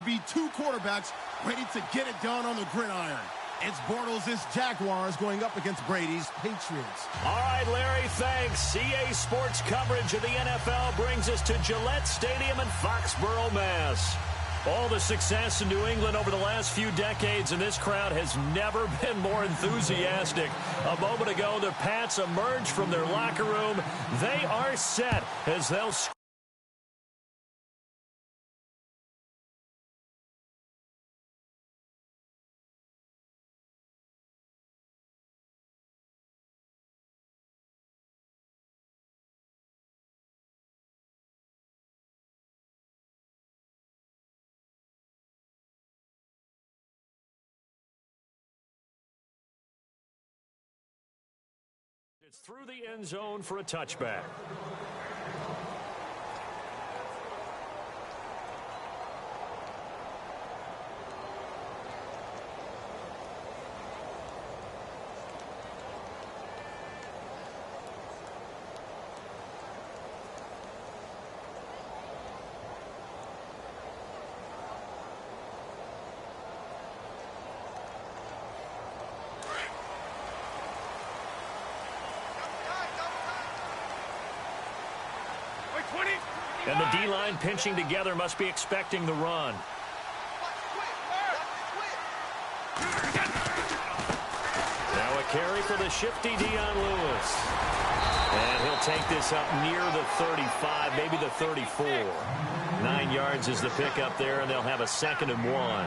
be two quarterbacks ready to get it done on the gridiron. It's Bortles' Jaguars going up against Brady's Patriots. All right, Larry, thanks. CA Sports coverage of the NFL brings us to Gillette Stadium in Foxborough, Mass. All the success in New England over the last few decades, and this crowd has never been more enthusiastic. A moment ago, the Pats emerged from their locker room. They are set as they'll It's through the end zone for a touchback. And the D-line pinching together must be expecting the run. Now a carry for the shifty Dion Lewis. And he'll take this up near the 35, maybe the 34. 9 yards is the pickup there, and they'll have a 2nd and 1.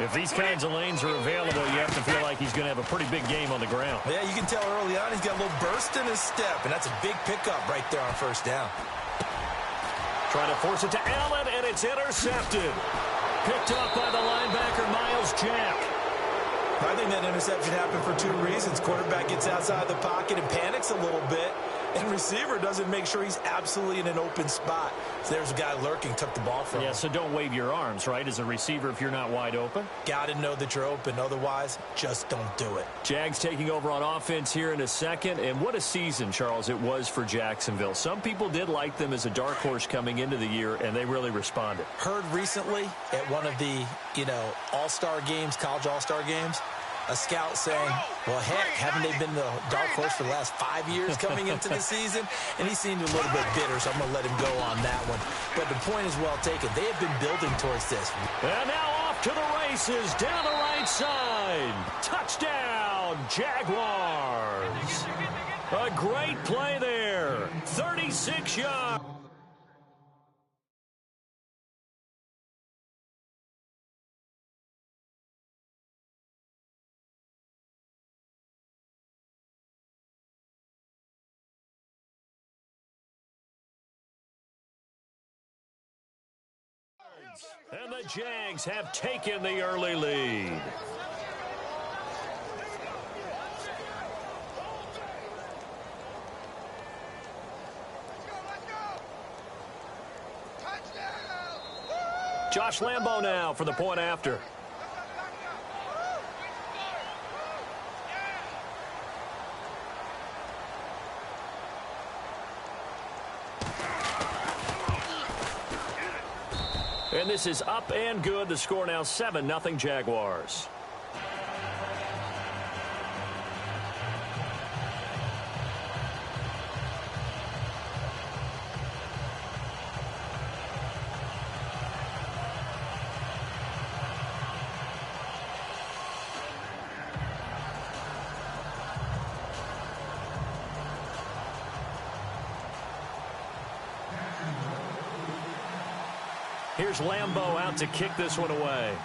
If these kinds of lanes are available, you have to feel like he's going to have a pretty big game on the ground. Yeah, you can tell early on he's got a little burst in his step, and that's a big pickup right there on first down. Trying to force it to Allen, and it's intercepted. Picked up by the linebacker, Miles Jack. I think that interception happened for 2 reasons. Quarterback gets outside the pocket and panics a little bit, and receiver doesn't make sure he's absolutely in an open spot. So there's a guy lurking, took the ball from him. Yeah, so don't wave your arms, right, as a receiver if you're not wide open. Got to know that you're open. Otherwise, just don't do it. Jags taking over on offense here in a second. And what a season, Charles, it was for Jacksonville. Some people did like them as a dark horse coming into the year, and they really responded. Heard recently at one of the, all-star games, college all-star games, a scout saying, well, heck, haven't they been the dark horse for the last 5 years coming into the season? And he seemed a little bit bitter, so I'm going to let him go on that one. But the point is well taken. They have been building towards this. And now off to the races down the right side. Touchdown, Jaguars. A great play there. 36 yards. And the Jags have taken the early lead. Josh Lambo now for the point after. And this is up and good. The score now 7-0 Jaguars. Here's Lambo out to kick this one away.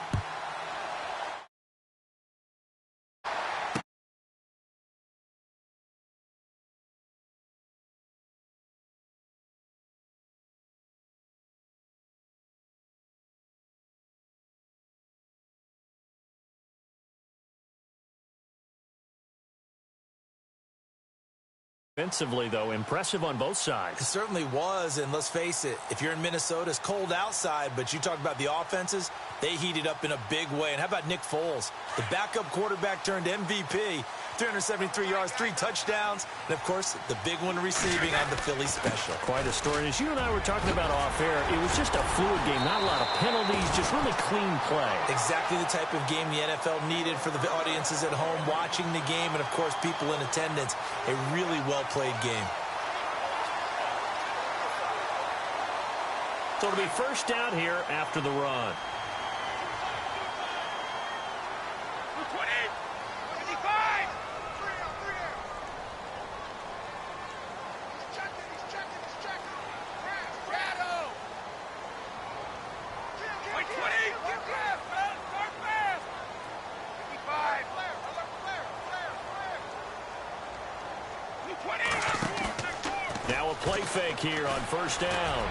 Offensively, though, impressive on both It sides. certainly was, and let's face it, if you're in Minnesota, it's cold outside, but you talk about the offenses, they heated up in a big way. And how about Nick Foles? The backup quarterback turned MVP, 373 yards, 3 touchdowns, and, of course, the big one receiving on the Philly special. Quite a story. And as you and I were talking about off air, it was just a fluid game, not a lot of penalties, just really clean play. Exactly the type of game the NFL needed for the audiences at home watching the game and, of course, people in attendance. A really well-played game. So it'll be first down here after the run. Now a play fake here on first down.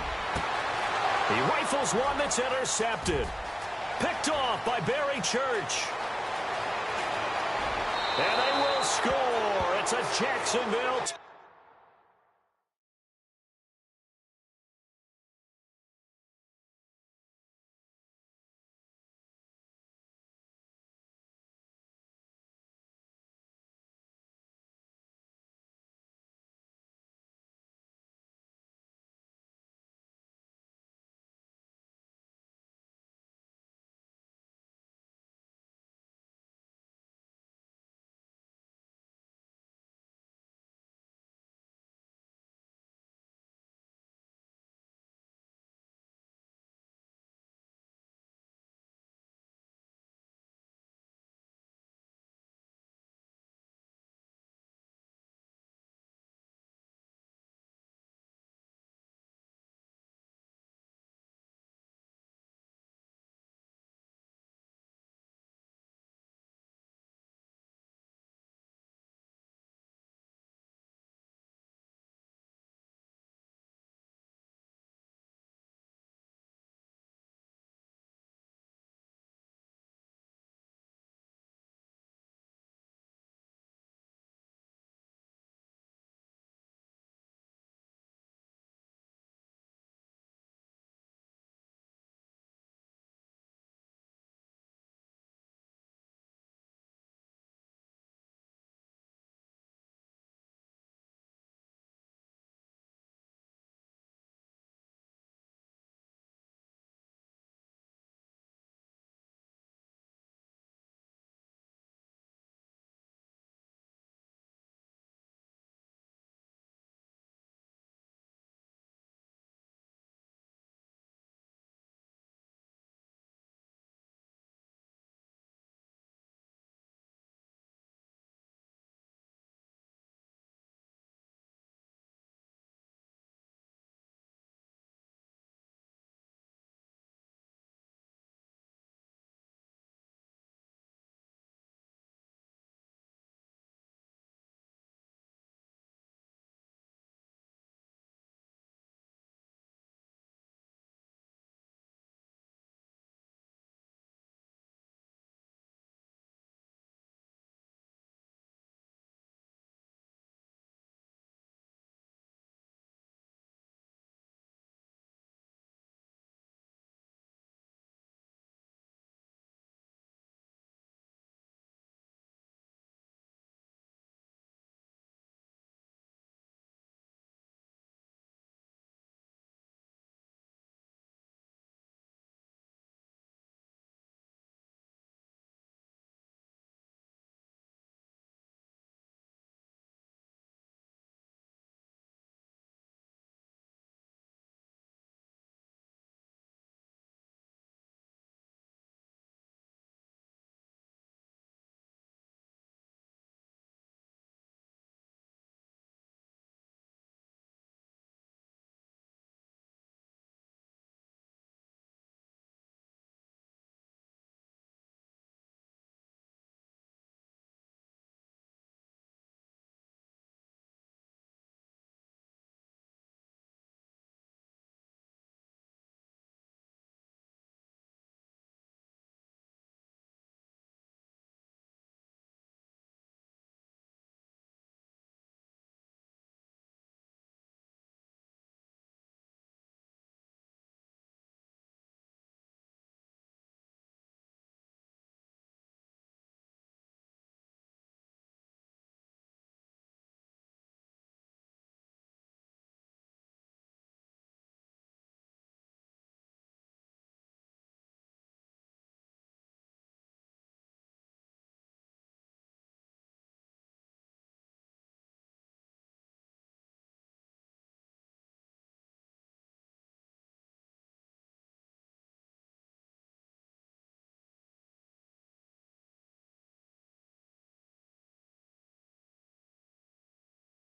He rifles one that's intercepted. Picked off by Barry Church. And they will score. It's a Jacksonville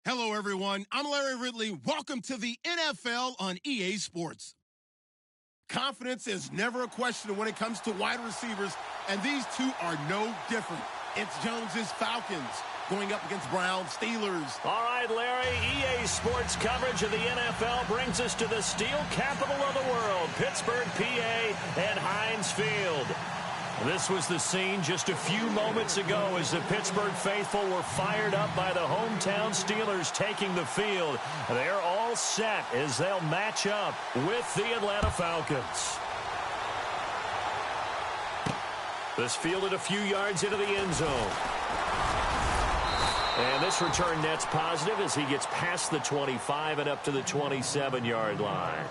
Hello, everyone. I'm Larry Ridley. Welcome to the NFL on EA Sports. Confidence is never a question when it comes to wide receivers, and these two are no different. It's Jones's Falcons going up against Browns Steelers. All right, Larry, EA Sports coverage of the NFL brings us to the steel capital of the world, Pittsburgh, PA, and Heinz Field. This was the scene just a few moments ago as the Pittsburgh faithful were fired up by the hometown Steelers taking the field. They're all set as they'll match up with the Atlanta Falcons. This fielded a few yards into the end zone. And this return net's positive as he gets past the 25 and up to the 27-yard line.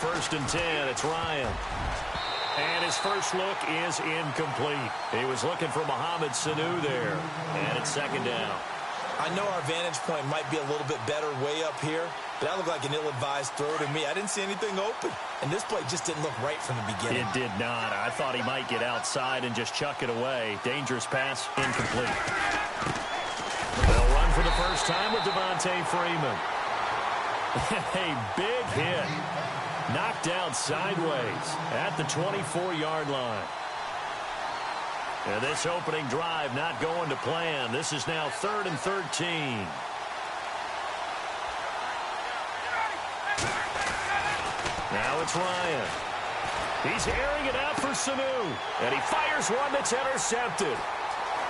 First and 10, it's Ryan. And his first look is incomplete. He was looking for Mohamed Sanu there. And it's second down. I know our vantage point might be a little bit better way up here, but that looked like an ill-advised throw to me. I didn't see anything open. And this play just didn't look right from the beginning. It did not. I thought he might get outside and just chuck it away. Dangerous pass, incomplete. They'll run for the first time with Devontae Freeman. A big hit. Knocked down sideways at the 24-yard line. And this opening drive not going to plan. This is now 3rd and 13. Now it's Ryan. He's airing it out for Sanu. And he fires one that's intercepted.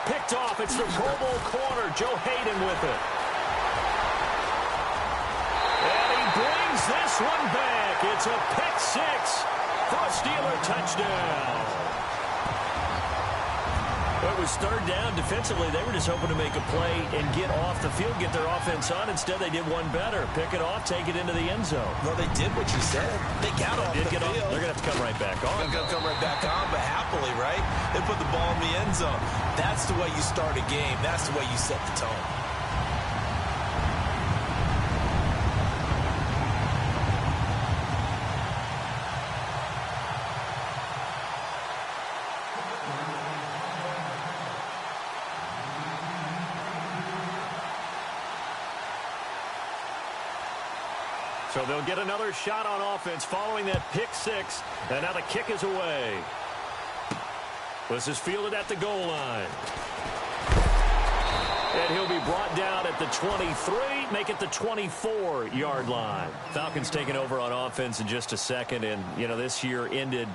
Picked off. It's the Pro Bowl corner. Joe Hayden with it. And he brings this one back. It's a pick six for a Steeler touchdown. It was third down. Defensively, they were just hoping to make a play and get off the field, get their offense on. Instead, they did one better. Pick it off, take it into the end zone. Well, they did what you said. They got off the field. They're going to have to come right back on. They're going to come right back on, but happily, right? They put the ball in the end zone. That's the way you start a game. That's the way you set the tone. So they'll get another shot on offense following that pick six. And now the kick is away. This is fielded at the goal line. And he'll be brought down at the 23, make it the 24-yard line. Falcons taking over on offense in just a second. And, you know, this year ended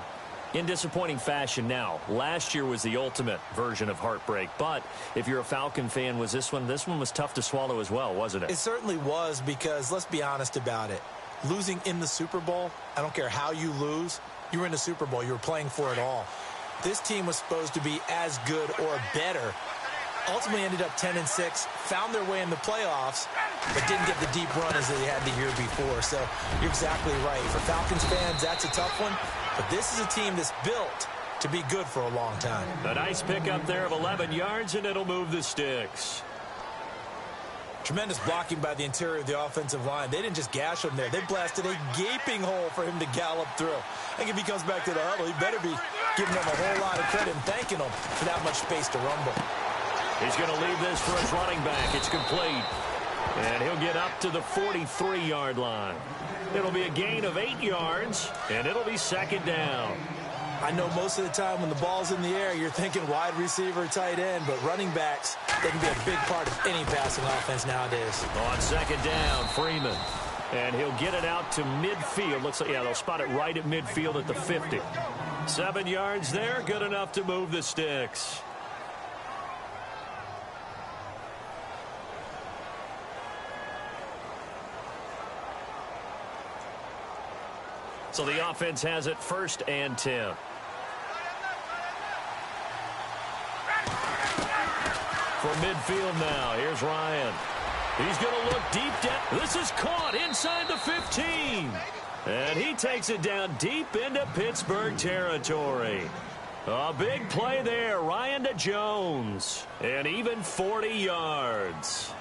in disappointing fashion now. Last year was the ultimate version of heartbreak. But if you're a Falcon fan, was this one was tough to swallow as well, wasn't it? It certainly was, because let's be honest about it. Losing in the Super Bowl, I don't care how you lose, you were in the Super Bowl. You were playing for it all. This team was supposed to be as good or better. Ultimately ended up 10-6, found their way in the playoffs, but didn't get the deep run as they had the year before. So you're exactly right. For Falcons fans, that's a tough one. But this is a team that's built to be good for a long time. A nice pickup there of 11 yards, and it'll move the sticks. Tremendous blocking by the interior of the offensive line. They didn't just gash him there. They blasted a gaping hole for him to gallop through. I think if he comes back to the huddle, he better be giving them a whole lot of credit and thanking them for that much space to rumble. He's going to leave this for his running back. It's complete. And he'll get up to the 43-yard line. It'll be a gain of 8 yards, and it'll be second down. I know most of the time when the ball's in the air, you're thinking wide receiver, tight end, but running backs, they can be a big part of any passing offense nowadays. On second down, Freeman. And he'll get it out to midfield. Looks like, yeah, they'll spot it right at midfield at the 50. 7 yards there, good enough to move the sticks. So the offense has it 1st and 10. From midfield now, here's Ryan. He's going to look deep down. This is caught inside the 15. And he takes it down deep into Pittsburgh territory. A big play there. Ryan to Jones. And even 40 yards.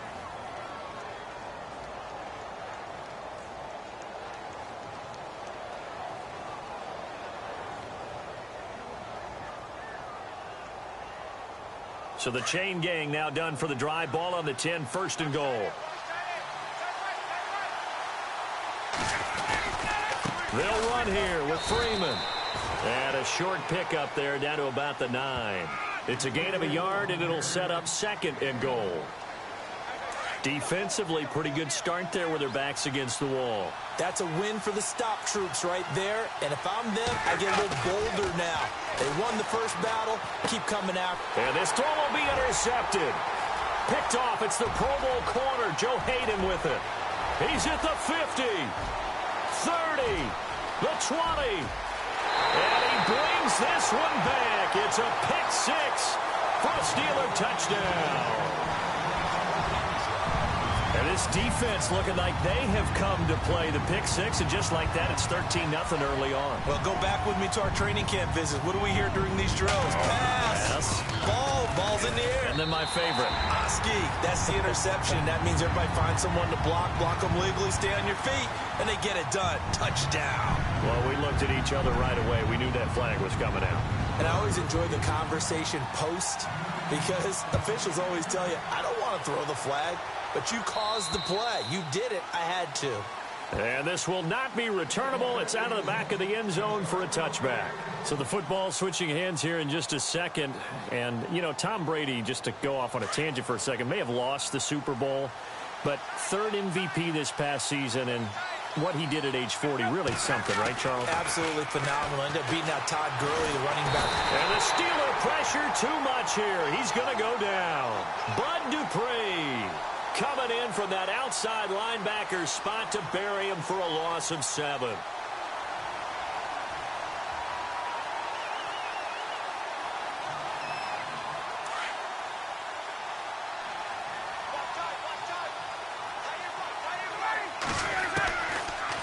So the chain gang now done for the drive. Ball on the 10, first and goal. They'll run here with Freeman. And a short pickup there down to about the 9. It's a gain of a yard, and it'll set up second and goal. Defensively, pretty good start there with their backs against the wall. That's a win for the stop troops right there. And if I'm them, I get a little bolder now. They won the first battle. Keep coming out. And this throw will be intercepted. Picked off. It's the Pro Bowl corner, Joe Hayden, with it. He's at the 50, 30, the 20. And he brings this one back. It's a pick six for a Steeler touchdown. And this defense looking like they have come to play the pick six, and just like that, it's 13-0 early on. Well, go back with me to our training camp visits. What do we hear during these drills? Pass. Ball's in the air. And then my favorite. Oski, that's the interception. That means everybody finds someone to block them legally, stay on your feet, and they get it done. Touchdown. Well, we looked at each other right away. We knew that flag was coming out. And I always enjoy the conversation post, because officials always tell you, I don't want to throw the flag. But you caused the play. You did it. I had to. And this will not be returnable. It's out of the back of the end zone for a touchback. So the football switching hands here in just a second. And, you know, Tom Brady, just to go off on a tangent for a second, may have lost the Super Bowl. But third MVP this past season, and what he did at age 40, really something, right, Charles? Absolutely phenomenal. Ended up beating out Todd Gurley, the running back. And the Steeler pressure too much here. He's going to go down. Bud Dupree coming in from that outside linebacker spot to bury him for a loss of 7.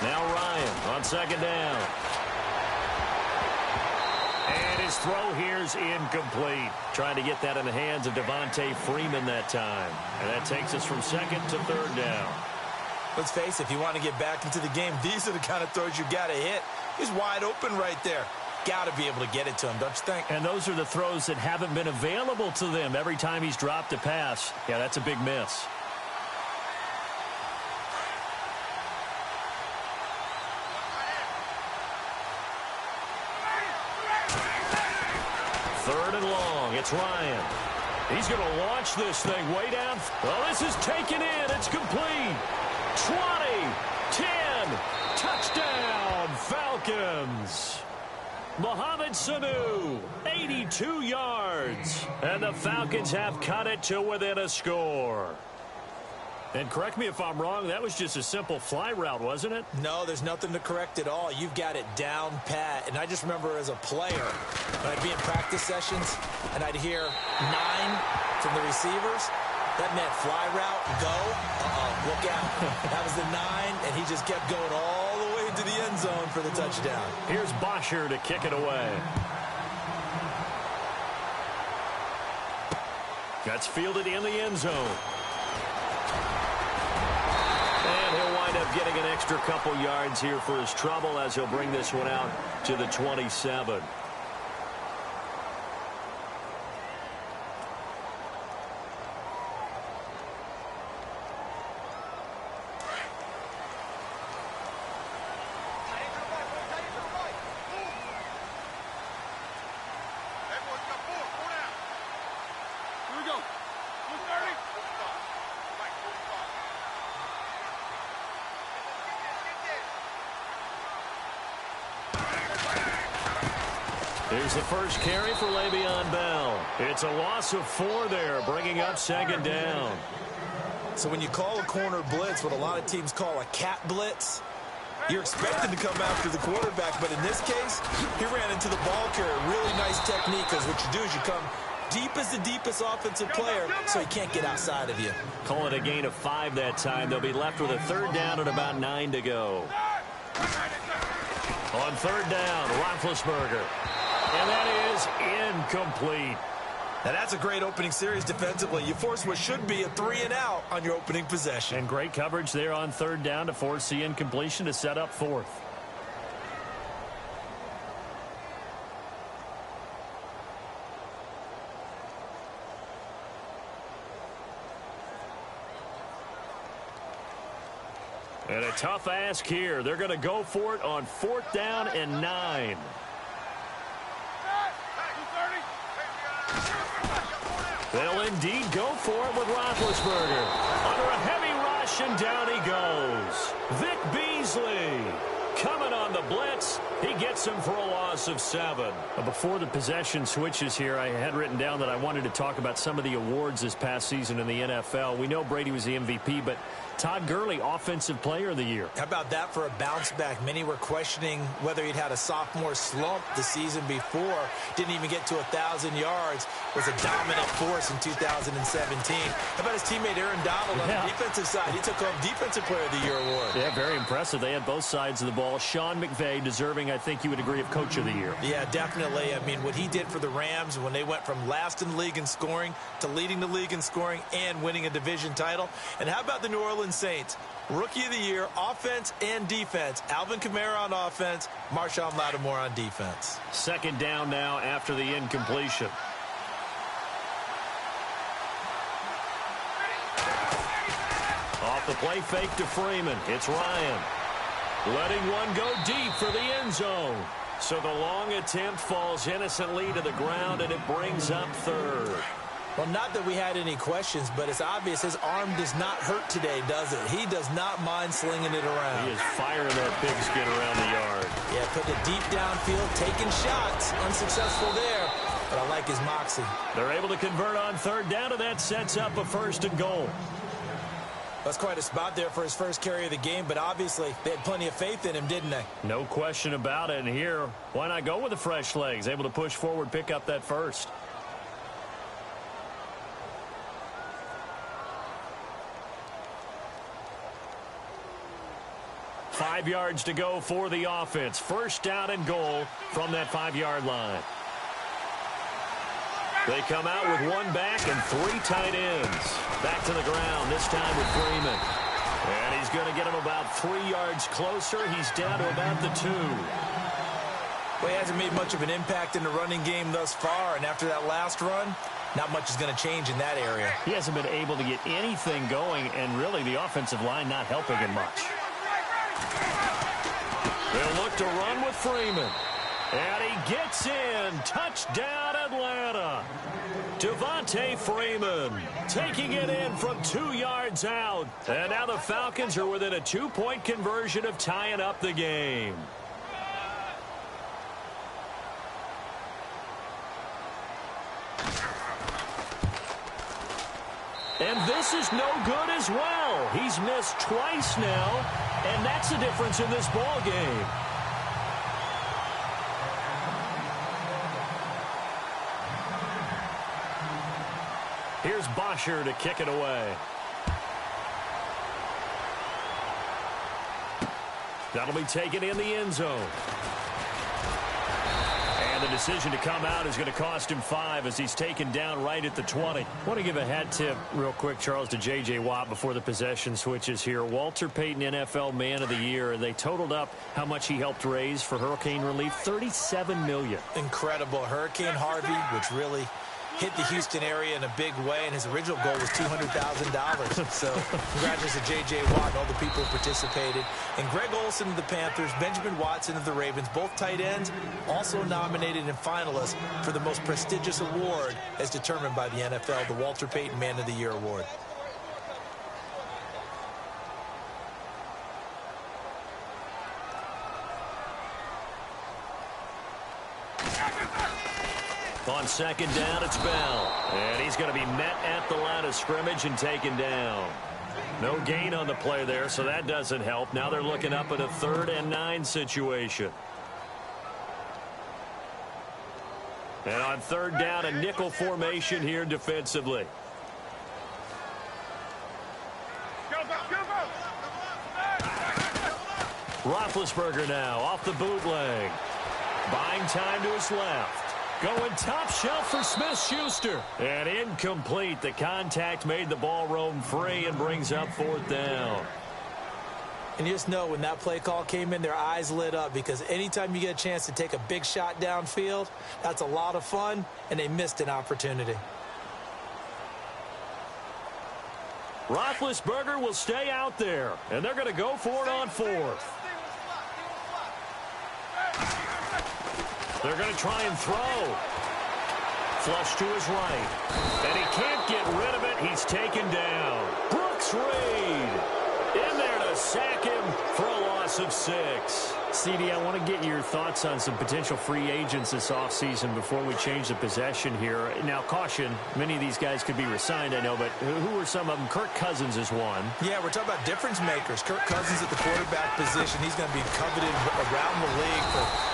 Now Ryan on second down. And his throw here's incomplete. Trying to get that in the hands of Devontae Freeman that time. And that takes us from second to third down. Let's face it, if you want to get back into the game, these are the kind of throws you got to hit. He's wide open right there. Got to be able to get it to him, don't you think? And those are the throws that haven't been available to them every time he's dropped a pass. Yeah, that's a big miss. Third and long. It's Ryan. He's going to launch this thing way down. Oh, this is taken in. It's complete. 20, 10, touchdown, Falcons. Mohamed Sanu, 82 yards. And the Falcons have cut it to within a score. And correct me if I'm wrong, that was just a simple fly route, wasn't it? No, there's nothing to correct at all. You've got it down pat. And I just remember as a player, when I'd be in practice sessions, and I'd hear 9 from the receivers. That meant fly route, go. Look out. That was the 9, and he just kept going all the way to the end zone for the touchdown. Here's Bosher to kick it away. That's fielded in the end zone. And he'll wind up getting an extra couple yards here for his trouble as he'll bring this one out to the 27. Here's the first carry for Le'Veon Bell. It's a loss of 4 there, bringing up second down. So when you call a corner blitz, what a lot of teams call a cat blitz, you're expected to come after the quarterback. But in this case, he ran into the ball carrier. Really nice technique, because what you do is you come deep as the deepest offensive player, so he can't get outside of you. Call it a gain of 5 that time. They'll be left with a third down and about 9 to go. On third down, Roethlisberger. And that is incomplete. Now, that's a great opening series defensively. You force what should be a 3-and-out on your opening possession. And great coverage there on third down to force the incompletion to set up fourth. And a tough ask here. They're going to go for it on 4th down and 9. They'll indeed go for it with Roethlisberger. Under a heavy rush, and down he goes. Vic Beasley coming on the blitz. He gets him for a loss of 7. Before the possession switches here, I had written down that I wanted to talk about some of the awards this past season in the NFL. We know Brady was the MVP, but Todd Gurley, Offensive Player of the Year. How about that for a bounce back? Many were questioning whether he'd had a sophomore slump the season before. Didn't even get to 1,000 yards. Was a dominant force in 2017. How about his teammate Aaron Donald on the defensive side? He took home Defensive Player of the Year award. Yeah, very impressive. They had both sides of the ball. Sean McVay deserving, I think you would agree, of Coach of the Year. Yeah, definitely. I mean, what he did for the Rams when they went from last in the league in scoring to leading the league in scoring and winning a division title. And how about the New Orleans Saints? Rookie of the Year, offense and defense. Alvin Kamara on offense, Marshawn Lattimore on defense. 2nd down now after the incompletion. Off the play fake to Freeman. It's Ryan. Letting one go deep for the end zone. So the long attempt falls innocently to the ground, and it brings up 3rd. Well, not that we had any questions, but it's obvious his arm does not hurt today, does it? He does not mind slinging it around. He is firing that pigskin around the yard. Yeah, putting it deep downfield, taking shots. Unsuccessful there, but I like his moxie. They're able to convert on 3rd down, and that sets up a 1st and goal. That's quite a spot there for his first carry of the game, but obviously they had plenty of faith in him, didn't they? No question about it. And here, why not go with the fresh legs? Able to push forward, pick up that 1st. Five yards to go for the offense. 1st down and goal from that 5-yard line. They come out with one back and 3 tight ends. Back to the ground, this time with Freeman. And he's going to get him about 3 yards closer. He's down to about the 2. Well, he hasn't made much of an impact in the running game thus far, and after that last run, not much is going to change in that area. He hasn't been able to get anything going, and really the offensive line not helping him much. They'll look to run with Freeman. And he gets in. Touchdown, Atlanta. Devontae Freeman taking it in from 2 yards out. And now the Falcons are within a 2-point conversion of tying up the game. And this is no good as well. He's missed twice now, and that's the difference in this ball game. Here's Bosher to kick it away. That'll be taken in the end zone. And the decision to come out is going to cost him 5 as he's taken down right at the 20. I want to give a hat tip real quick, Charles, to J.J. Watt before the possession switches here. Walter Payton, NFL Man of the Year, and they totaled up how much he helped raise for hurricane relief, $37 million. Incredible. Hurricane Harvey, which really hit the Houston area in a big way, and his original goal was $200,000. So congratulations to J.J. Watt and all the people who participated. And Greg Olsen of the Panthers, Benjamin Watson of the Ravens, both tight ends, also nominated and finalists for the most prestigious award as determined by the NFL, the Walter Payton Man of the Year Award. On 2nd down, it's Bell. And he's going to be met at the line of scrimmage and taken down. No gain on the play there, so that doesn't help. Now they're looking up at a 3rd and 9 situation. And on 3rd down, a nickel formation here defensively. Roethlisberger now off the bootleg. Buying time to his left. Going top shelf for Smith-Schuster. And incomplete. The contact made the ball roam free and brings up 4th down. And you just know when that play call came in, their eyes lit up, because anytime you get a chance to take a big shot downfield, that's a lot of fun, and they missed an opportunity. Roethlisberger will stay out there, and they're going to go for it on 4th. They're going to try and throw. Flush to his right. And he can't get rid of it. He's taken down. Brooks Reed in there to sack him for a loss of 6. CD, I want to get your thoughts on some potential free agents this offseason before we change the possession here. Now, caution, many of these guys could be re-signed, I know, but who are some of them? Kirk Cousins is one. Yeah, we're talking about difference makers. Kirk Cousins at the quarterback position. He's going to be coveted around the league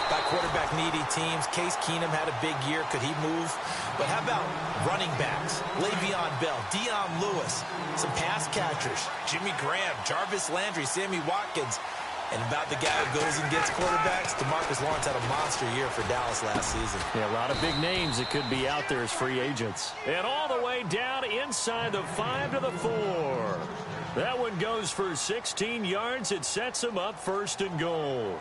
by quarterback-needy teams. Case Keenum had a big year. Could he move? But how about running backs? Le'Veon Bell, Dion Lewis, some pass catchers, Jimmy Graham, Jarvis Landry, Sammy Watkins. And about the guy who goes and gets quarterbacks, DeMarcus Lawrence had a monster year for Dallas last season. Yeah, a lot of big names that could be out there as free agents. And all the way down inside the 5 to the 4. That one goes for 16 yards. It sets him up 1st and goal.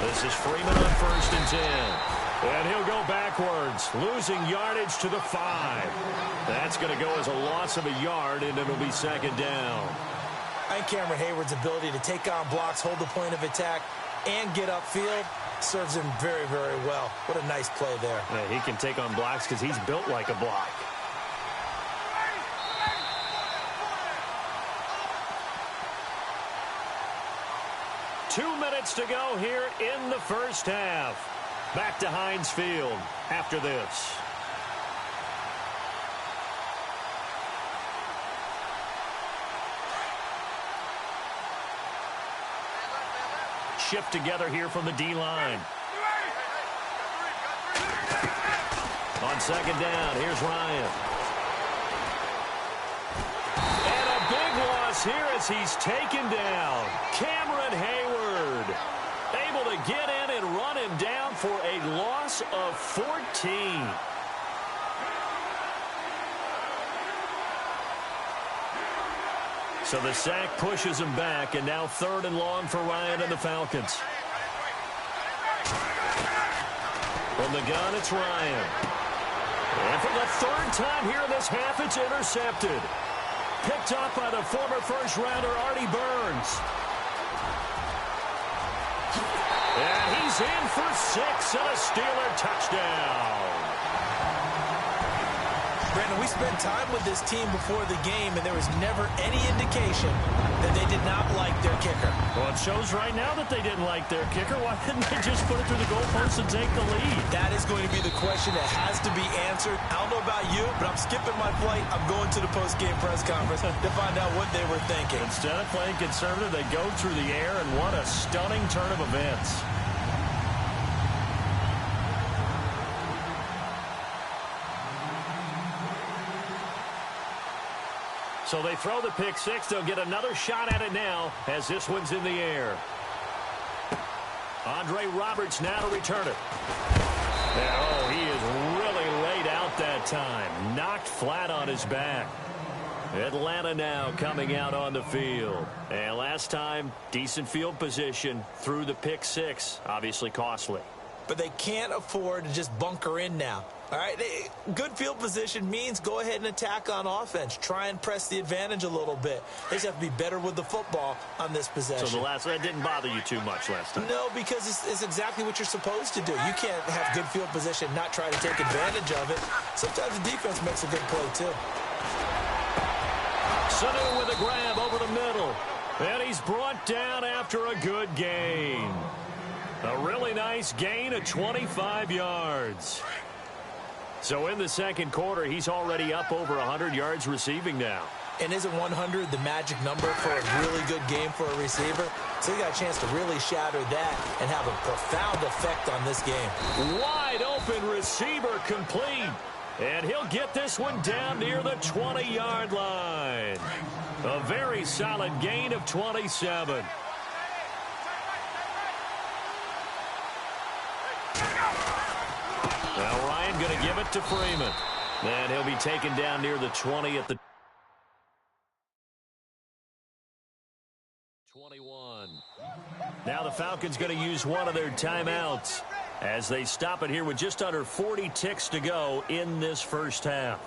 This is Freeman on 1st and 10. And he'll go backwards, losing yardage to the 5. That's going to go as a loss of a yard, and it'll be 2nd down. I think Cameron Hayward's ability to take on blocks, hold the point of attack, and get upfield serves him very, very well. What a nice play there. Yeah, he can take on blocks because he's built like a block. Two minutes to go here in the first half. Back to Heinz Field after this. Shift together here from the D-line. On 2nd down, here's Ryan. And a big loss here as he's taken down. Cameron Hayward able to get in and run him down for a loss of 14. So the sack pushes him back, and now 3rd and long for Ryan and the Falcons. From the gun, it's Ryan. And for the 3rd time here in this half, it's intercepted. Picked up by the former first-rounder Artie Burns. And he's in for 6 and a Steeler touchdown. Brandon, we spent time with this team before the game, and there was never any indication that they did not like their kicker. Well, it shows right now that they didn't like their kicker. Why didn't they just put it through the goalpost and take the lead? That is going to be the question that has to be answered. I don't know about you, but I'm skipping my flight. I'm going to the post-game press conference to find out what they were thinking. Instead of playing conservative, they go through the air, and what a stunning turn of events. So they throw the pick 6. They'll get another shot at it now as this one's in the air. Andre Roberts now to return it. And, oh, he is really laid out that time. Knocked flat on his back. Atlanta now coming out on the field. And last time, decent field position through the pick 6. Obviously costly. But they can't afford to just bunker in now. All right, good field position means go ahead and attack on offense. Try and press the advantage a little bit. They just have to be better with the football on this possession. So that didn't bother you too much last time? No, because it's exactly what you're supposed to do. You can't have good field position and not try to take advantage of it. Sometimes the defense makes a good play, too. Sanu with a grab over the middle. And he's brought down after a good gain. A really nice gain of 25 yards. So in the second quarter, he's already up over 100 yards receiving now. And isn't 100 the magic number for a really good game for a receiver? So he got a chance to really shatter that and have a profound effect on this game. Wide open receiver complete. And he'll get this one down near the 20-yard line. A very solid gain of 27. Now Ryan going to give it to Freeman. And he'll be taken down near the 20 at the 21. Now the Falcons going to use one of their timeouts as they stop it here with just under 40 ticks to go in this first half.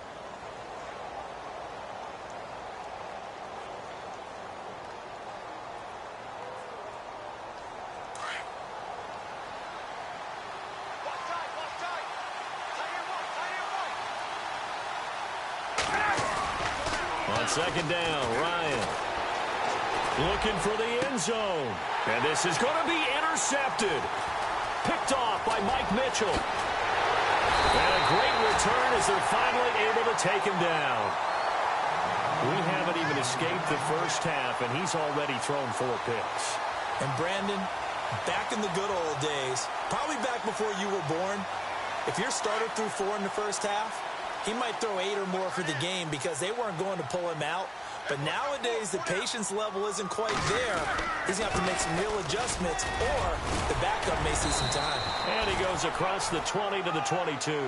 On second down, Ryan looking for the end zone. And this is going to be intercepted. Picked off by Mike Mitchell. And a great return as they're finally able to take him down. We haven't even escaped the first half, and he's already thrown 4 picks. And Brandon, back in the good old days, probably back before you were born, if your starter threw 4 in the first half, he might throw 8 or more for the game because they weren't going to pull him out. But nowadays, the patience level isn't quite there. He's going to have to make some real adjustments, or the backup may see some time. And he goes across the 20 to the 22.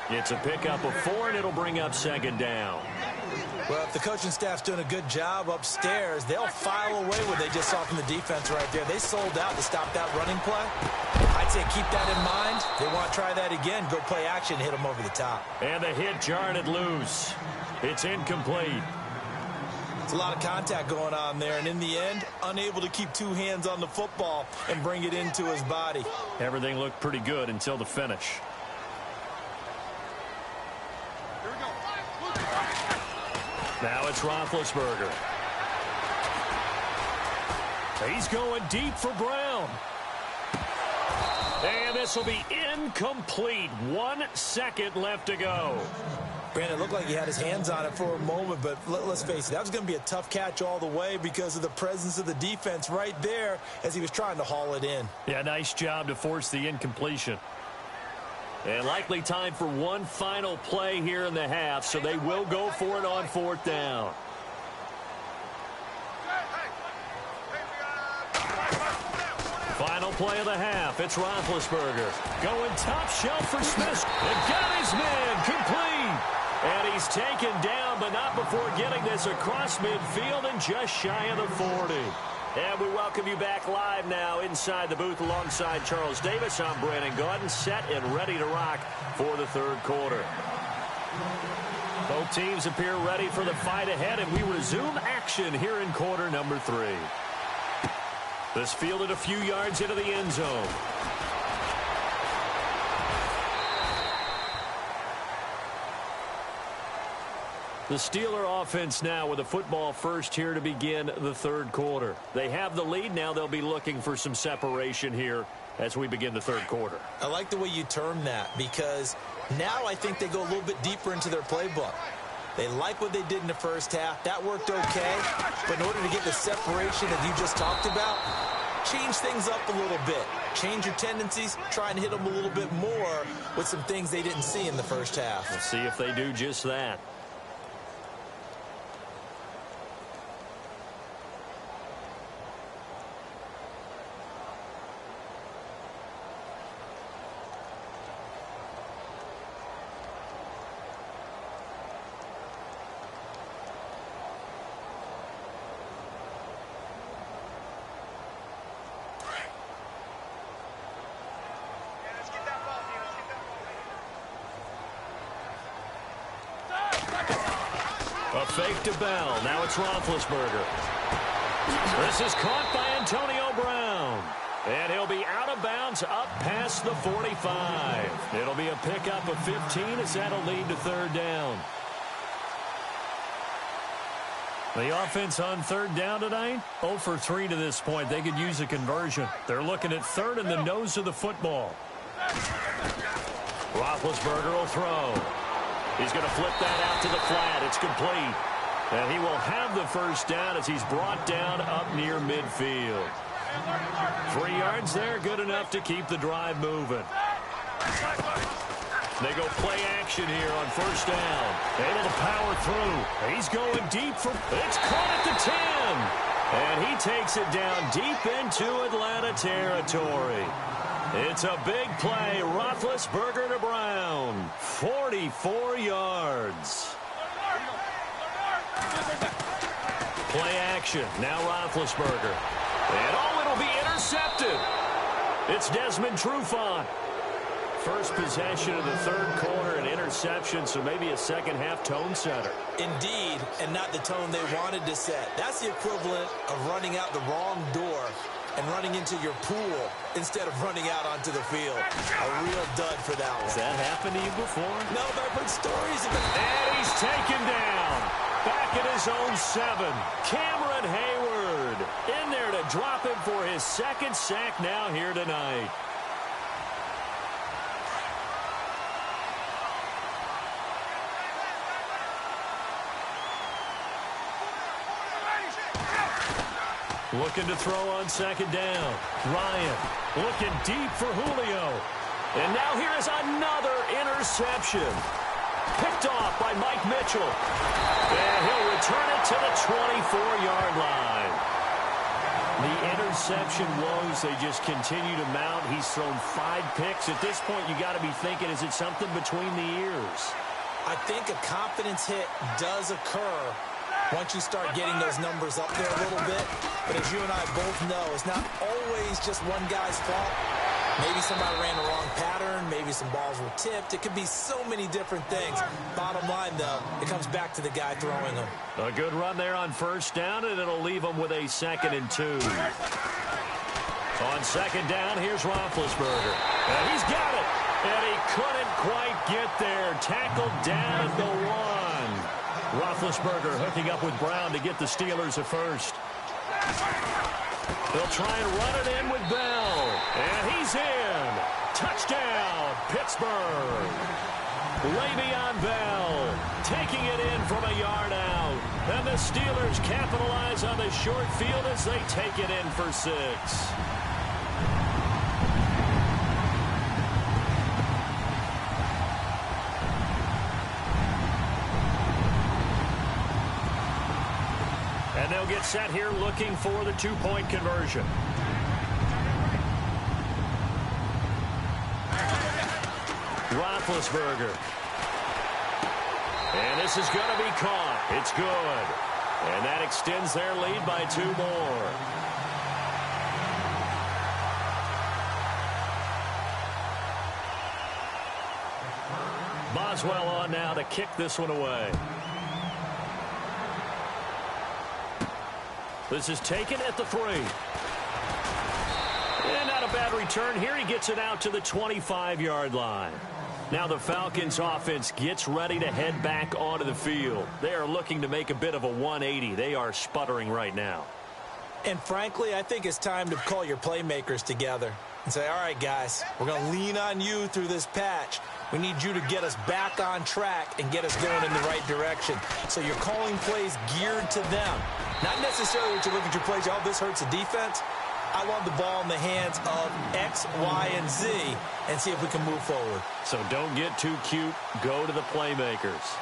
It's a pickup of 4, and it'll bring up second down. Well, if the coaching staff's doing a good job upstairs, they'll file away what they just saw from the defense right there. They sold out to stop that running play. I'd say keep that in mind. They want to try that again. Go play action, hit them over the top. And the hit jarred it loose. It's incomplete. It's a lot of contact going on there, and in the end, unable to keep 2 hands on the football and bring it into his body. Everything looked pretty good until the finish. Now it's Roethlisberger. He's going deep for Brown. And this will be incomplete. 1 second left to go. Brandon, it looked like he had his hands on it for a moment, but let's face it, that was going to be a tough catch all the way because of the presence of the defense right there as he was trying to haul it in. Yeah, nice job to force the incompletion. And likely time for one final play here in the half, so they will go for it on 4th down. Final play of the half. It's Roethlisberger going top shelf for Smith. And got his man complete. And he's taken down, but not before getting this across midfield and just shy of the 40. And we welcome you back live now inside the booth alongside Charles Davis. I'm Brandon Gaudin, set and ready to rock for the 3rd quarter. Both teams appear ready for the fight ahead, and we resume action here in quarter number 3. This fielded a few yards into the end zone. The Steeler offense now with a football first here to begin the 3rd quarter. They have the lead. Now they'll be looking for some separation here as we begin the 3rd quarter. I like the way you term that because now I think they go a little bit deeper into their playbook. They like what they did in the first half. That worked okay. But in order to get the separation that you just talked about, change things up a little bit. Change your tendencies. Try and hit them a little bit more with some things they didn't see in the first half. We'll see if they do just that. A fake to Bell. Now it's Roethlisberger. This is caught by Antonio Brown. And he'll be out of bounds up past the 45. It'll be a pickup of 15 as that'll lead to 3rd down. The offense on 3rd down tonight, 0 for 3 to this point. They could use a conversion. They're looking at 3rd and the nose of the football. Roethlisberger will throw. He's going to flip that out to the flat. It's complete. And he will have the first down as he's brought down up near midfield. 3 yards there, good enough to keep the drive moving. They go play action here on first down. Able to power through. He's going deep for... It's caught at the 10. And he takes it down deep into Atlanta territory. It's a big play. Roethlisberger to Brown. 44 yards. Play action. Now Roethlisberger. And it'll be intercepted. It's Desmond Trufant. First possession of the third quarter, an interception, so maybe a second-half tone setter. Indeed, and not the tone they wanted to set. That's the equivalent of running out the wrong door and running into your pool instead of running out onto the field. A real dud for that one. Has that happened to you before? No, but I've heard stories of it. And he's taken down. Back at his own 7. Cameron Hayward in there to drop him for his second sack now here tonight. Looking to throw on second down. Ryan looking deep for Julio. And now here is another interception. Picked off by Mike Mitchell. And he'll return it to the 24-yard line. The interception woes, they just continue to mount. He's thrown 5 picks. At this point, you got to be thinking, is it something between the ears? I think a confidence hit does occur once you start getting those numbers up there a little bit. But as you and I both know, it's not always just one guy's fault. Maybe somebody ran the wrong pattern. Maybe some balls were tipped. It could be so many different things. Bottom line, though, it comes back to the guy throwing them. A good run there on first down, and it'll leave him with a 2nd and 2. On second down, here's Roethlisberger. And he's got it. And he couldn't quite get there. Tackled down at the 1. Roethlisberger hooking up with Brown to get the Steelers a first. They'll try and run it in with Bell. And he's in. Touchdown, Pittsburgh. Le'Veon Bell taking it in from a yard out. And the Steelers capitalize on the short field as they take it in for 6. And they'll get set here looking for the 2-point conversion. Roethlisberger. And this is going to be caught. It's good. And that extends their lead by 2 more. Boswell on now to kick this one away. This is taken at the 3. And not a bad return here. He gets it out to the 25-yard line. Now the Falcons offense gets ready to head back onto the field. They are looking to make a bit of a 180. They are sputtering right now. And frankly, I think it's time to call your playmakers together and say, all right, guys, we're going to lean on you through this patch. We need you to get us back on track and get us going in the right direction. So you're calling plays geared to them. Not necessarily that you look at your plays, oh, this hurts the defense. I want the ball in the hands of X, Y, and Z and see if we can move forward. So don't get too cute. Go to the playmakers.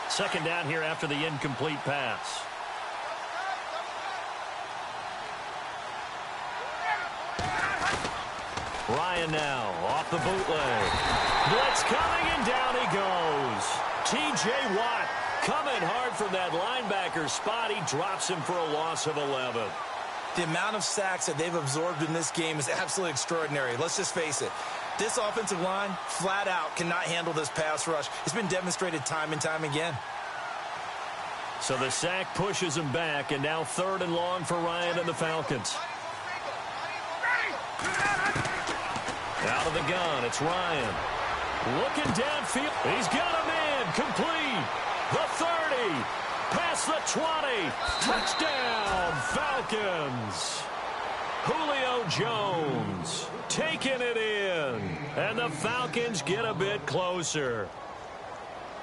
Second down here after the incomplete pass. Ryan now off the bootleg. Blitz coming, and down he goes. T.J. Watt coming hard from that linebacker spot. He drops him for a loss of 11. The amount of sacks that they've absorbed in this game is absolutely extraordinary. Let's just face it. This offensive line, flat out, cannot handle this pass rush. It's been demonstrated time and time again. So the sack pushes him back, and now 3rd and long for Ryan and the Falcons. Out of the gun, it's Ryan. Looking downfield. He's got a man complete. The 30. Past the 20. Touchdown, Falcons. Julio Jones taking it in. And the Falcons get a bit closer.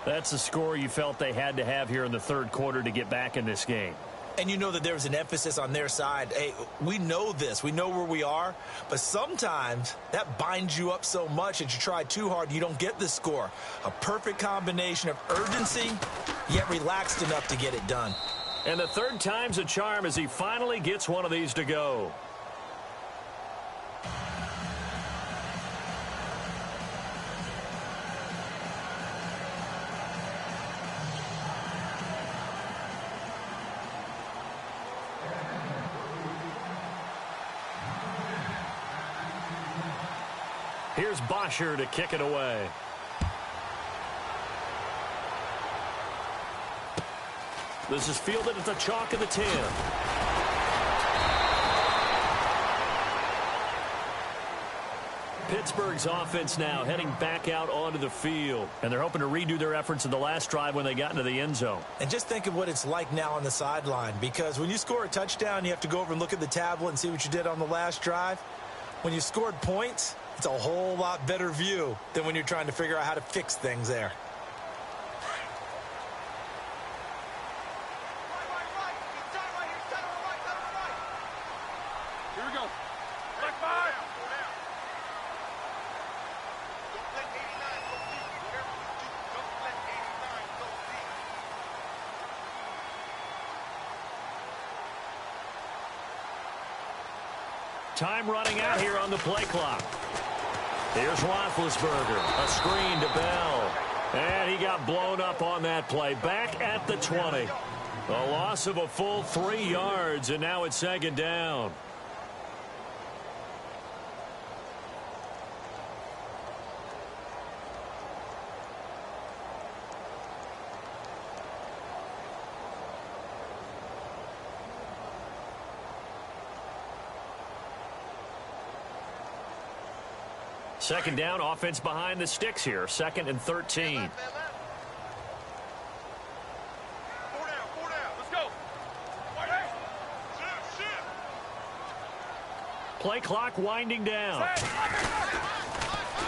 That's the score you felt they had to have here in the third quarter to get back in this game. And you know that there was an emphasis on their side. Hey, we know this. We know where we are. But sometimes that binds you up so much that you try too hard, you don't get the score. A perfect combination of urgency, yet relaxed enough to get it done. And the third time's a charm as he finally gets one of these to go. Here's Bosher to kick it away. This is fielded at the chalk of the 10. Pittsburgh's offense now heading back out onto the field. And they're hoping to redo their efforts in the last drive when they got into the end zone. And just think of what it's like now on the sideline. Because when you score a touchdown, you have to go over and look at the tablet and see what you did on the last drive. When you scored points, it's a whole lot better view than when you're trying to figure out how to fix things there. Here we go. Time running out here on the play clock. Here's Roethlisberger. A screen to Bell. And he got blown up on that play. Back at the 20. A loss of a full 3 yards, and now it's second down. Second down, offense behind the sticks here. 2nd and 13. Let's go. Play clock winding down.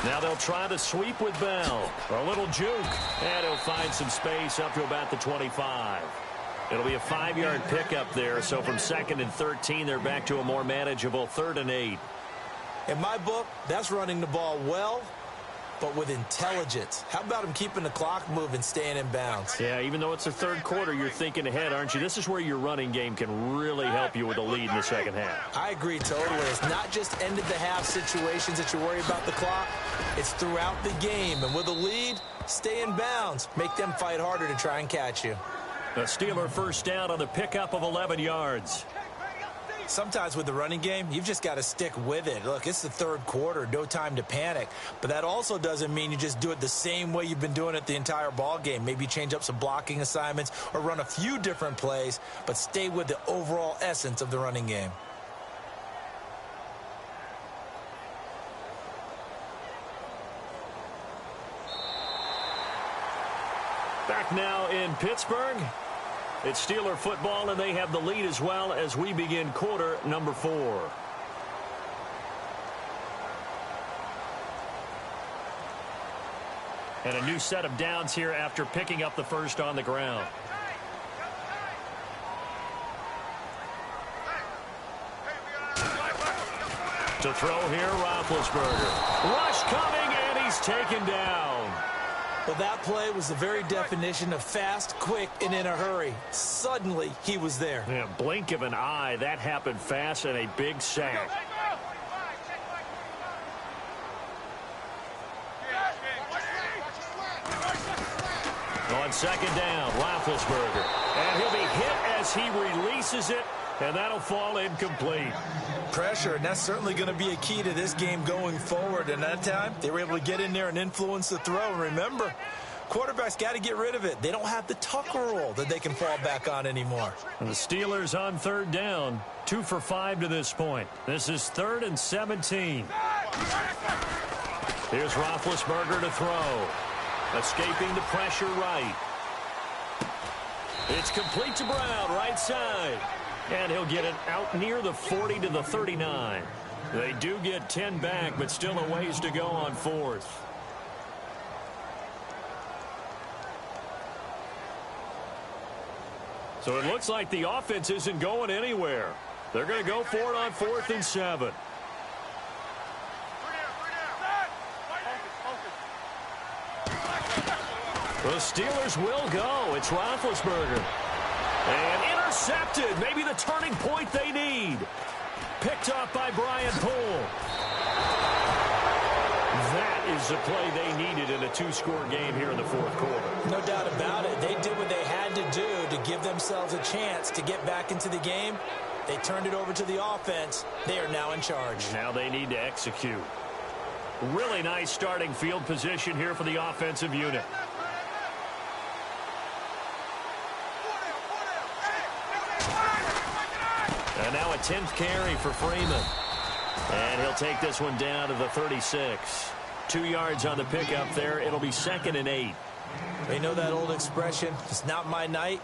Now they'll try the sweep with Bell. A little juke. And he'll find some space up to about the 25. It'll be a 5-yard pickup there. So from 2nd and 13, they're back to a more manageable 3rd and 8. In my book, that's running the ball well, but with intelligence. How about him keeping the clock moving, staying in bounds? Yeah, even though it's the third quarter, you're thinking ahead, aren't you? This is where your running game can really help you with a lead in the second half. I agree totally. It's not just end-of-the-half situations that you worry about the clock. It's throughout the game. And with a lead, stay in bounds. Make them fight harder to try and catch you. A Steeler first down on the pickup of 11 yards. Sometimes with the running game, you've just got to stick with it. Look, it's the third quarter, no time to panic. But that also doesn't mean you just do it the same way you've been doing it the entire ball game. Maybe change up some blocking assignments or run a few different plays, but stay with the overall essence of the running game. Back now in Pittsburgh. It's Steeler football, and they have the lead as well as we begin quarter number 4. And a new set of downs here after picking up the first on the ground. To throw here, Roethlisberger. Rush coming, and he's taken down. Well, that play was the very definition of fast, quick, and in a hurry. Suddenly, he was there. Yeah, blink of an eye. That happened fast and a big sack. On second down, Roethlisberger. And he'll be hit as he releases it, and that'll fall incomplete. Pressure, and that's certainly going to be a key to this game going forward. And that time, they were able to get in there and influence the throw. And remember, quarterbacks got to get rid of it. They don't have the Tucker rule that they can fall back on anymore. And the Steelers on third down, 2 for 5 to this point. This is 3rd and 17. Here's Roethlisberger to throw. Escaping the pressure right. It's complete to Brown, right side. And he'll get it out near the 40 to the 39. They do get 10 back, but still a ways to go on 4th. So it looks like the offense isn't going anywhere. They're going to go for it on 4th and 7. The Steelers will go. It's Roethlisberger. And intercepted. Maybe the turning point they need. Picked off by Brian Poole. That is the play they needed in a 2-score game here in the 4th quarter. No doubt about it. They did what they had to do to give themselves a chance to get back into the game. They turned it over to the offense. They are now in charge. Now they need to execute. Really nice starting field position here for the offensive unit. And now a 10th carry for Freeman. And he'll take this one down to the 36. 2 yards on the pickup there. It'll be 2nd and 8. They know that old expression, it's not my night.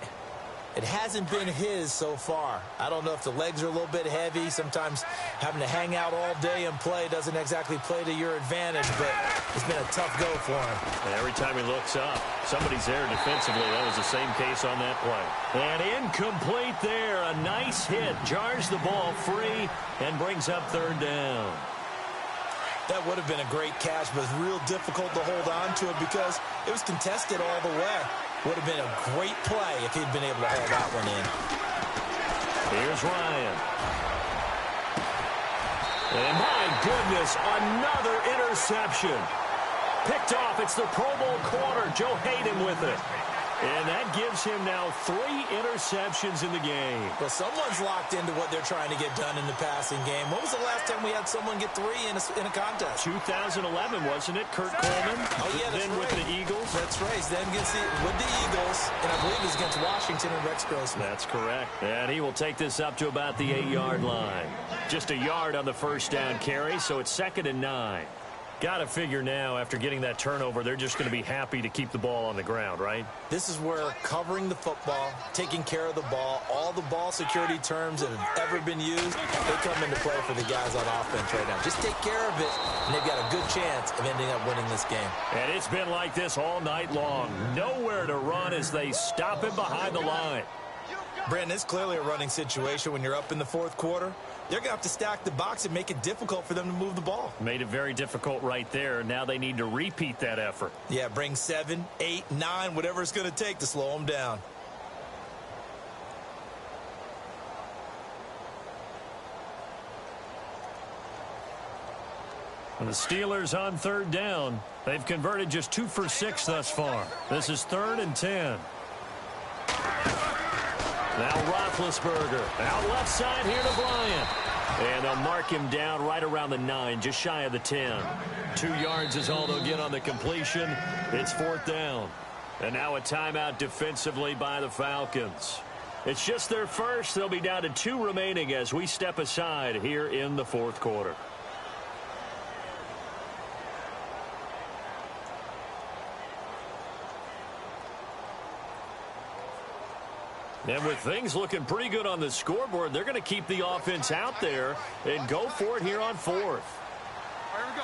It hasn't been his so far. I don't know if the legs are a little bit heavy. Sometimes having to hang out all day and play doesn't exactly play to your advantage, but it's been a tough go for him. And every time he looks up, somebody's there defensively. That was the same case on that play. And incomplete there. A nice hit. Jars the ball free and brings up 3rd down. That would have been a great catch, but it's real difficult to hold on to it because it was contested all the way. Would have been a great play if he'd been able to haul that one in. Here's Ryan. And my goodness, another interception. Picked off. It's the Pro Bowl corner, Joe Hayden, with it. And that gives him now 3 interceptions in the game. Well, someone's locked into what they're trying to get done in the passing game. When was the last time we had someone get 3 in a contest? 2011, wasn't it? Kurt Coleman. Oh, yeah, that's then right. With the Eagles. That's right. Then with the Eagles, and I believe it was against Washington and Rex Grossman. That's correct. And he will take this up to about the 8-yard line. Just a yard on the 1st down carry, so it's 2nd and 9. Got to figure now, after getting that turnover, they're just going to be happy to keep the ball on the ground, right? This is where covering the football, taking care of the ball, all the ball security terms that have ever been used, they come into play for the guys on offense right now. Just take care of it, and they've got a good chance of ending up winning this game. And it's been like this all night long. Nowhere to run as they stop him behind the line. Brandon, it's clearly a running situation when you're up in the 4th quarter. They're going to have to stack the box and make it difficult for them to move the ball. Made it very difficult right there. Now they need to repeat that effort. Yeah, bring 7, 8, 9, whatever it's going to take to slow them down. And the Steelers on 3rd down. They've converted just 2 for 6 thus far. This is 3rd and 10. Now Roethlisberger out left side here to Bryant. And they'll mark him down right around the 9, just shy of the 10. 2 yards is all they'll get on the completion. It's 4th down. And now a timeout defensively by the Falcons. It's just their first. They'll be down to 2 remaining as we step aside here in the 4th quarter. And with things looking pretty good on the scoreboard, they're going to keep the offense out there and go for it here on 4th. Here we go.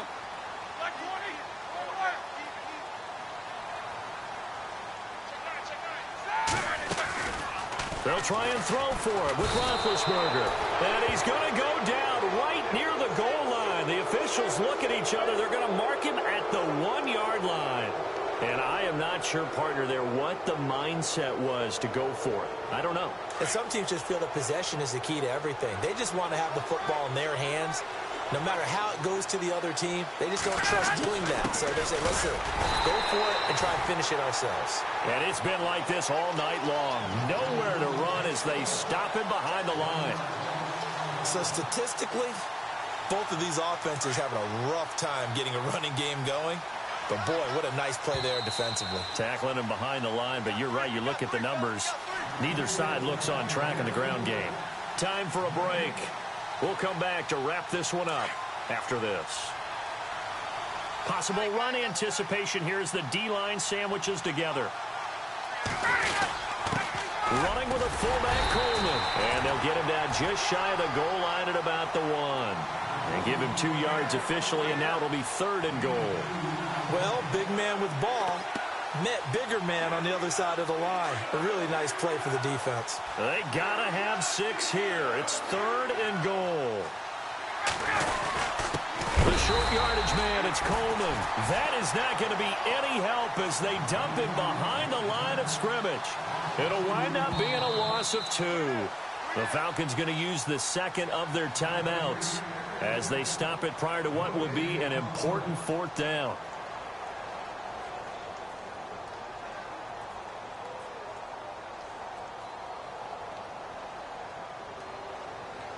They'll try and throw for it with Roethlisberger. And he's going to go down right near the goal line. The officials look at each other. They're going to mark him at the 1-yard line. And I am not sure, partner, there what the mindset was to go for it. I don't know. And some teams just feel that possession is the key to everything. They just want to have the football in their hands. No matter how it goes to the other team, they just don't trust doing that. So they say, let's go for it and try and finish it ourselves. And it's been like this all night long. Nowhere to run as they stop him behind the line. So statistically, both of these offenses having a rough time getting a running game going. But, boy, what a nice play there defensively. Tackling him behind the line, but you're right. You look at the numbers. Neither side looks on track in the ground game. Time for a break. We'll come back to wrap this one up after this. Possible run anticipation here as the D-line sandwiches together. Running with a fullback, Coleman. And they'll get him down just shy of the goal line at about the 1. And give him 2 yards officially, and now it'll be 3rd and goal. Well, big man with ball met bigger man on the other side of the line. A really nice play for the defense. They got to have 6 here. It's 3rd and goal. The short yardage man, it's Coleman. That is not going to be any help as they dump him behind the line of scrimmage. It'll wind up being a loss of 2. The Falcons going to use the 2nd of their timeouts as they stop it prior to what will be an important 4th down.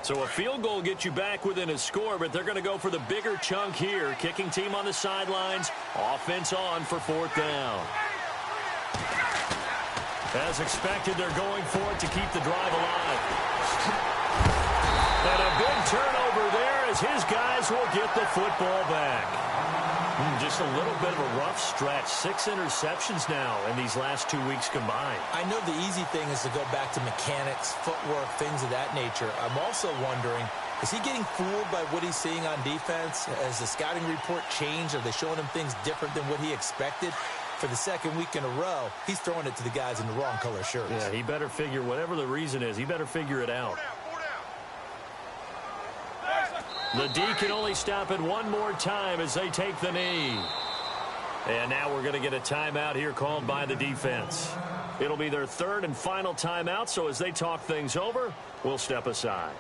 So a field goal gets you back within a score, but they're going to go for the bigger chunk here. Kicking team on the sidelines. Offense on for 4th down. As expected, they're going for it to keep the drive alive. And a big turnover there as his guys will get the football back. Just a little bit of a rough stretch. 6 interceptions now in these last 2 weeks combined. I know the easy thing is to go back to mechanics, footwork, things of that nature. I'm also wondering, is he getting fooled by what he's seeing on defense? Has the scouting report changed? Are they showing him things different than what he expected? For the 2nd week in a row, he's throwing it to the guys in the wrong color shirts. Yeah, he better figure, whatever the reason is, he better figure it out. The D can only stop it one more time as they take the knee. And now we're going to get a timeout here called by the defense. It'll be their 3rd and final timeout, so as they talk things over, we'll step aside.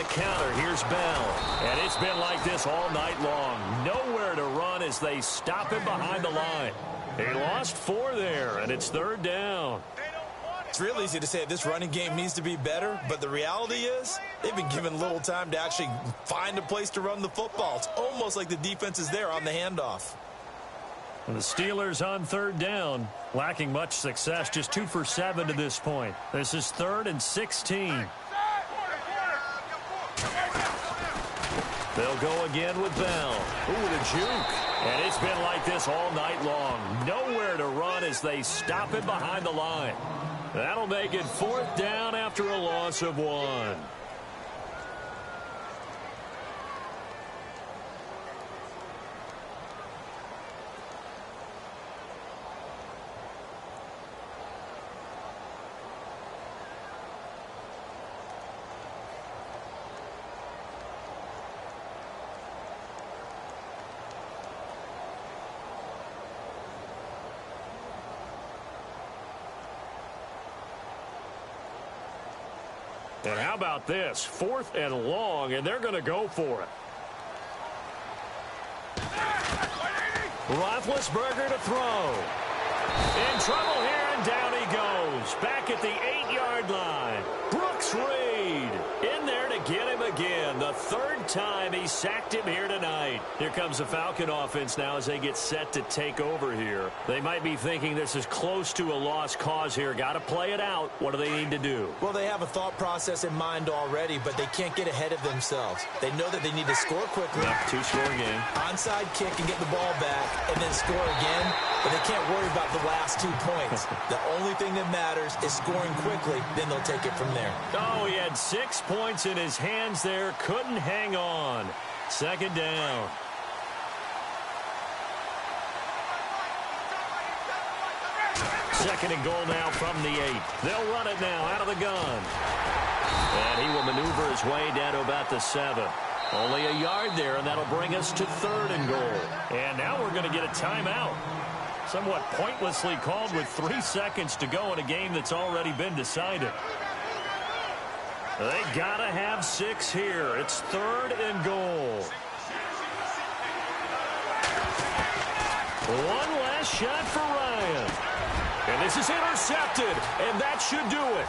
Counter, here's Bell. And it's been like this all night long. Nowhere to run as they stop him behind the line. He lost 4 there, and it's 3rd down. It's real easy to say this running game needs to be better, but the reality is they've been given little time to actually find a place to run the football. It's almost like the defense is there on the handoff. And the Steelers on 3rd down, lacking much success, just 2 for 7 to this point. This is 3rd and 16. They'll go again with Bell. Ooh, the juke. And it's been like this all night long. Nowhere to run as they stop him behind the line. That'll make it 4th down after a loss of 1. And how about this? 4th and long, and they're going to go for it. Roethlisberger to throw. In trouble here, and down he goes. Back at the 8-yard line. Brooks Reed in there to get him again. The 3rd time he sacked him here tonight. Here comes the Falcon offense now as they get set to take over here. They might be thinking this is close to a lost cause here. Got to play it out. What do they need to do? Well, they have a thought process in mind already, but they can't get ahead of themselves. They know that they need to score quickly. Yep, 2-score game. Onside kick and get the ball back and then score again. But they can't worry about the last 2 points. The only thing that matters is scoring quickly. Then they'll take it from there. Oh, he had 6 points in his hands there. Couldn't hang on. 2nd down. Second and goal now from the 8. They'll run it now out of the gun. And he will maneuver his way down to about the 7. Only a yard there, and that'll bring us to 3rd and goal. And now we're going to get a timeout. Somewhat pointlessly called with 3 seconds to go in a game that's already been decided. They got to have 6 here. It's 3rd and goal. One last shot for Ryan. And this is intercepted, and that should do it.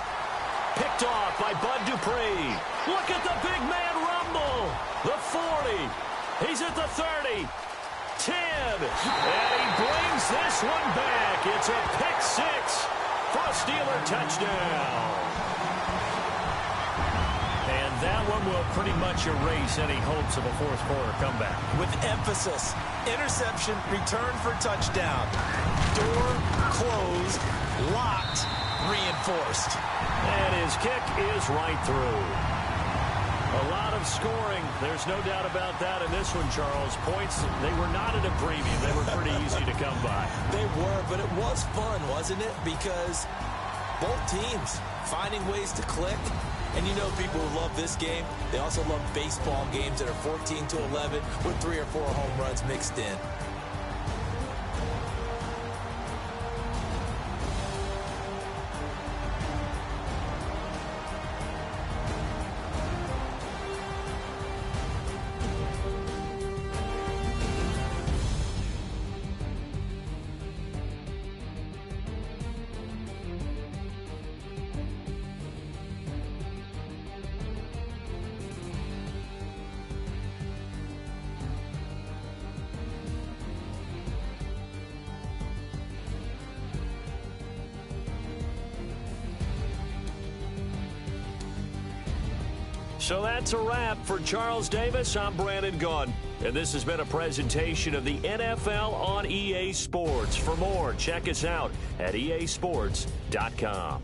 Picked off by Bud Dupree. Look at the big man rumble. The 40. He's at the 30. 10. And he brings this one back. It's a pick 6 for a Steeler touchdown. And that one will pretty much erase any hopes of a fourth quarter comeback. With emphasis, interception, return for touchdown. Door closed, locked, reinforced. And his kick is right through. A lot of scoring. There's no doubt about that in this one, Charles. Points, they were not at a premium. They were pretty easy to come by. They were, but it was fun, wasn't it? Because both teams finding ways to click. And you know people who love this game, they also love baseball games that are 14-11 with 3 or 4 home runs mixed in. So that's a wrap for Charles Davis. I'm Brandon Gaudin, and this has been a presentation of the NFL on EA Sports. For more, check us out at easports.com.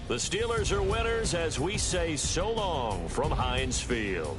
The Steelers are winners as we say so long from Heinz Field.